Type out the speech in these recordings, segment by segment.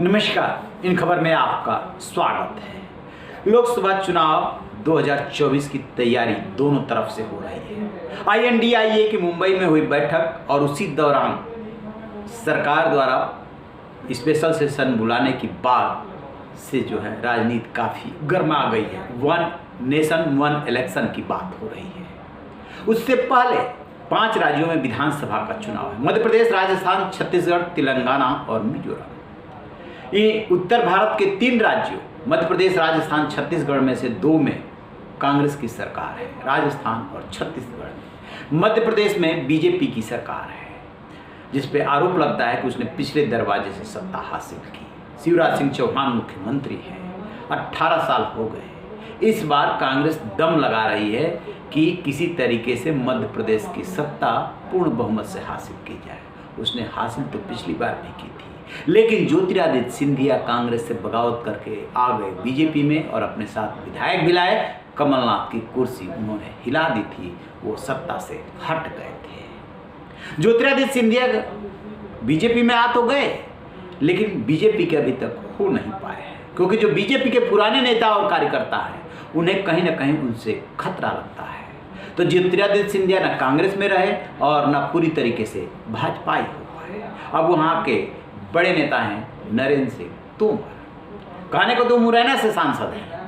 नमस्कार, इन खबर में आपका स्वागत है। लोकसभा चुनाव 2024 की तैयारी दोनों तरफ से हो रही है। INDIA की मुंबई में हुई बैठक और उसी दौरान सरकार द्वारा स्पेशल सेशन बुलाने की बाद से राजनीति काफ़ी गर्मा गई है। वन नेशन वन इलेक्शन की बात हो रही है। उससे पहले 5 राज्यों में विधानसभा का चुनाव है। मध्य प्रदेश, राजस्थान, छत्तीसगढ़, तेलंगाना और मिजोरम। ये उत्तर भारत के 3 राज्यों मध्य प्रदेश, राजस्थान, छत्तीसगढ़ में से 2 में कांग्रेस की सरकार है। राजस्थान और छत्तीसगढ़ में। मध्य प्रदेश में बीजेपी की सरकार है, जिस पे आरोप लगता है कि उसने पिछले दरवाजे से सत्ता हासिल की। शिवराज सिंह चौहान मुख्यमंत्री हैं। 18 साल हो गए। इस बार कांग्रेस दम लगा रही है कि किसी तरीके से मध्य प्रदेश की सत्ता पूर्ण बहुमत से हासिल की जाए। उसने हासिल तो पिछली बार भी की थी, लेकिन ज्योतिरादित्य सिंधिया कांग्रेस से बगावत करके आ गए बीजेपी में और अपने साथ विधायक भी लाए। कमलनाथ की कुर्सी उन्होंने हिला दी थी, वो सत्ता से हट गए थे। ज्योतिरादित्य सिंधिया बीजेपी में आ तो गए, लेकिन बीजेपी के अभी तक हो नहीं पाए हैं, क्योंकि जो बीजेपी के पुराने नेता और कार्यकर्ता हैं उन्हें कहीं ना कहीं उनसे खतरा लगता है। तो ज्योतिरादित्य सिंधिया न कांग्रेस में रहे और न पूरी तरीके से भाजपाई हो पाए। अब वहाँ के बड़े नेता हैं नरेंद्र सिंह तोमर। कहने को तो मुरैना से सांसद हैं,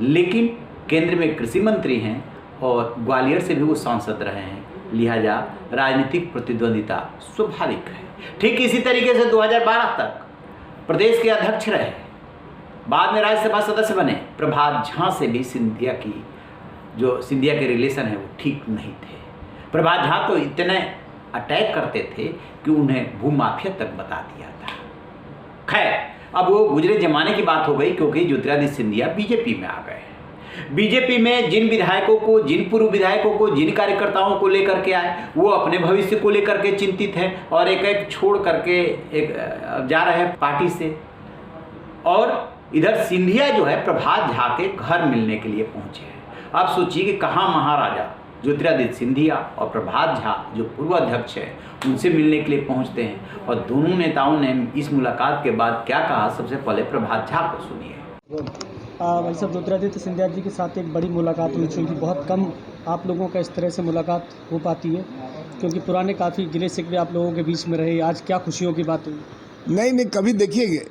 लेकिन केंद्र में कृषि मंत्री हैं और ग्वालियर से भी वो सांसद रहे हैं, लिहाजा राजनीतिक प्रतिद्वंदिता स्वाभाविक है। ठीक इसी तरीके से 2012 तक प्रदेश के अध्यक्ष रहे, बाद में राज्यसभा सदस्य बने। प्रभात झा से भी सिंधिया के रिलेशन है वो ठीक नहीं थे। प्रभात झा तो इतने अटैक करते थे कि उन्हें भूमाफिया तक बता दिया था। खैर, अब वो गुजरे जमाने की बात हो गई, क्योंकि ज्योतिरादित्य सिंधिया बीजेपी में आ गए। बीजेपी में जिन विधायकों को, जिन पूर्व विधायकों को, जिन कार्यकर्ताओं को लेकर के आए, वो अपने भविष्य को लेकर के चिंतित है और एक एक छोड़ करके एक जा रहे हैं पार्टी से। और इधर सिंधिया प्रभात झा के घर मिलने के लिए पहुंचे हैं। आप सोचिए कि कहाँ महाराजा ज्योतिरादित्य सिंधिया और प्रभात झा जो पूर्व अध्यक्ष है उनसे मिलने के लिए पहुंचते हैं। और दोनों नेताओं ने इस मुलाकात के बाद क्या कहा, सबसे पहले प्रभात झा को सुनिए। भाई साहब, ज्योतिरादित्य सिंधिया जी के साथ एक बड़ी मुलाकात हुई थी। बहुत कम आप लोगों का इस तरह से मुलाकात हो पाती है, क्योंकि पुराने काफ़ी गिले शिकवे आप लोगों के बीच में रहे। आज क्या खुशियों की बात हुई? नहीं, कभी देखिए,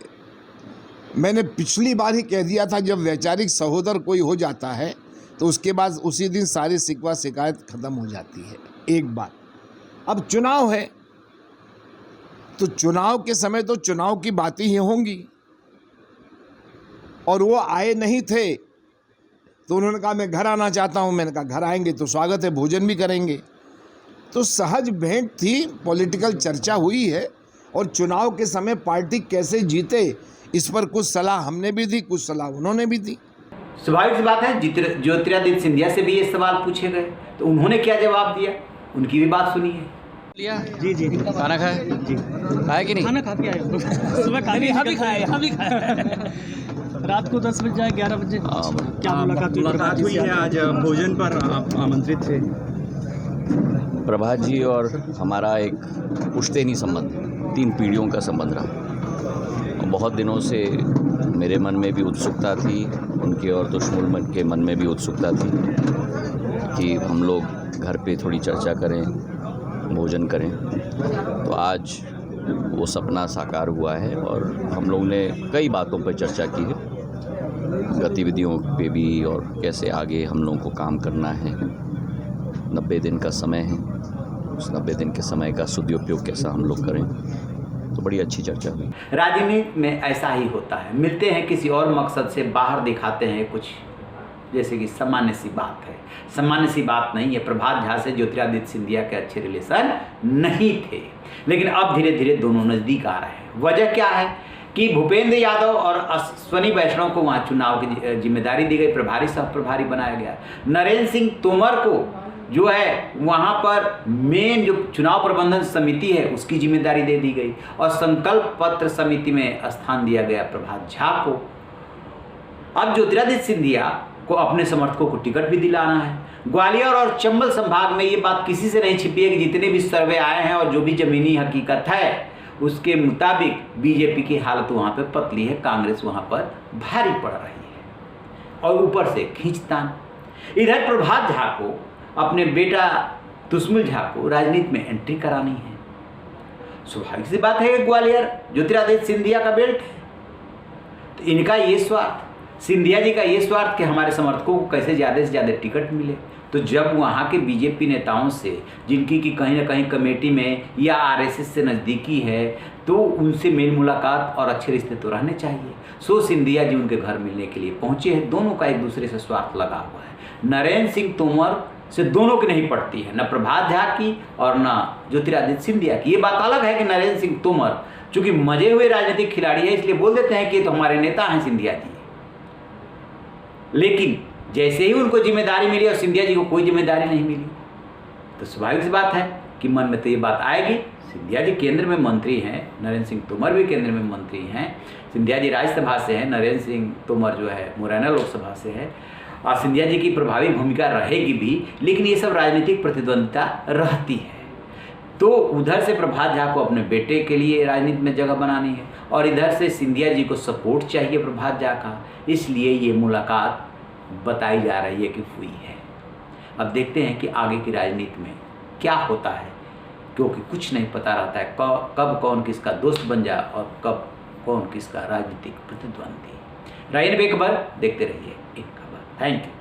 मैंने पिछली बार ही कह दिया था, जब वैचारिक सहोदर कोई हो जाता है तो उसके बाद उसी दिन सारी शिकवा शिकायत ख़त्म हो जाती है। एक बात, अब चुनाव है तो चुनाव के समय तो चुनाव की बातें ही होंगी, और वो आए नहीं थे तो उन्होंने कहा मैं घर आना चाहता हूँ। मैंने कहा घर आएंगे तो स्वागत है, भोजन भी करेंगे। तो सहज भेंट थी, पॉलिटिकल चर्चा हुई है, और चुनाव के समय पार्टी कैसे जीते इस पर कुछ सलाह हमने भी दी, कुछ सलाह उन्होंने भी दी। स्वाभाविक सी बात है, ज्योतिरादित्य सिंधिया से भी ये सवाल पूछे गए तो उन्होंने क्या जवाब दिया, उनकी भी बात सुनिए। लिया जी खाना खाया जी, खाया कि नहीं? खाना खा के आए हम लोग। सुबह खाया, यहाँ भी खाया। रात को 10 बजे जाए, 11 बजे क्या मुलाकात हुई है? आज भोजन पर आप आमंत्रित थे। प्रभात जी और हमारा एक पुश्तैनी संबंध, 3 पीढ़ियों का संबंध रहा। बहुत दिनों से मेरे मन में भी उत्सुकता थी, उनके और दुश्मन मन के मन में भी उत्सुकता थी कि हम लोग घर पे थोड़ी चर्चा करें, भोजन करें। तो आज वो सपना साकार हुआ है और हम लोग ने कई बातों पर चर्चा की है, गतिविधियों पे भी, और कैसे आगे हम लोगों को काम करना है। 90 दिन का समय है, उस 90 दिन के समय का सदुपयोग कैसा हम लोग करें, तो बड़ी अच्छी चर्चा हुई। राजनीति में ऐसा ही होता है, मिलते हैं किसी और मकसद से, बाहर दिखाते हैं कुछ, जैसे कि सामान्य सी बात है। सामान्य सी बात नहीं है। प्रभात झा से ज्योतिरादित्य सिंधिया के अच्छे रिलेशन नहीं थे, लेकिन अब धीरे धीरे दोनों नज़दीक आ रहे हैं। वजह क्या है कि भूपेंद्र यादव और अश्वनी वैष्णव को वहाँ चुनाव की जिम्मेदारी दी गई, प्रभारी सह प्रभारी बनाया गया। नरेंद्र सिंह तोमर को वहाँ पर मेन जो चुनाव प्रबंधन समिति है उसकी जिम्मेदारी दे दी गई, और संकल्प पत्र समिति में स्थान दिया गया प्रभात झा को। अब ज्योतिरादित्य सिंधिया को अपने समर्थकों को टिकट भी दिलाना है। ग्वालियर और चंबल संभाग में ये बात किसी से नहीं छिपी है कि जितने भी सर्वे आए हैं और जो भी जमीनी हकीकत है उसके मुताबिक बीजेपी की हालत वहाँ पे पतली है, कांग्रेस वहाँ पर भारी पड़ रही है और ऊपर से खींचतान। इधर प्रभात झा को अपने बेटा तुष्मिल झा को राजनीति में एंट्री करानी है। स्वाभाविक सी बात है कि ग्वालियर ज्योतिरादित्य सिंधिया का बेल्ट है, तो इनका ये स्वार्थ, सिंधिया जी का ये स्वार्थ कि हमारे समर्थकों को कैसे ज़्यादा से ज़्यादा टिकट मिले। तो जब वहाँ के बीजेपी नेताओं से, जिनकी कि कहीं ना कहीं कमेटी में या आरएसएस से नज़दीकी है, तो उनसे मेल मुलाकात और अच्छे रिश्ते तो रहने चाहिए। सो सिंधिया जी उनके घर मिलने के लिए पहुँचे हैं। दोनों का एक दूसरे से स्वार्थ लगा हुआ है। नरेंद्र सिंह तोमर से दोनों की नहीं पड़ती है, न प्रभात झा की और न ज्योतिरादित्य सिंधिया की। ये बात अलग है कि नरेंद्र सिंह तोमर चूंकि मजे हुए राजनीतिक खिलाड़ी है, इसलिए बोल देते हैं कि ये तो हमारे नेता हैं सिंधिया जी। लेकिन जैसे ही उनको जिम्मेदारी मिली और सिंधिया जी को कोई जिम्मेदारी नहीं मिली, तो स्वाभाविक सी बात है कि मन में तो ये बात आएगी। सिंधिया जी केंद्र में मंत्री हैं, नरेंद्र सिंह तोमर भी केंद्र में मंत्री हैं। सिंधिया जी राज्यसभा से हैं, नरेंद्र सिंह तोमर जो है मुरैना लोकसभा से है। और सिंधिया जी की प्रभावी भूमिका रहेगी भी, लेकिन ये सब राजनीतिक प्रतिद्वंदिता रहती है। तो उधर से प्रभात झा को अपने बेटे के लिए राजनीति में जगह बनानी है और इधर से सिंधिया जी को सपोर्ट चाहिए प्रभात झा का, इसलिए ये मुलाकात बताई जा रही है कि हुई है। अब देखते हैं कि आगे की राजनीति में क्या होता है, क्योंकि कुछ नहीं पता रहता है कब कौन किसका दोस्त बन जाए और कब कौन किसका राजनीतिक प्रतिद्वंदी। रायन बेखबर देखते रहिए एक खबर। Thank you.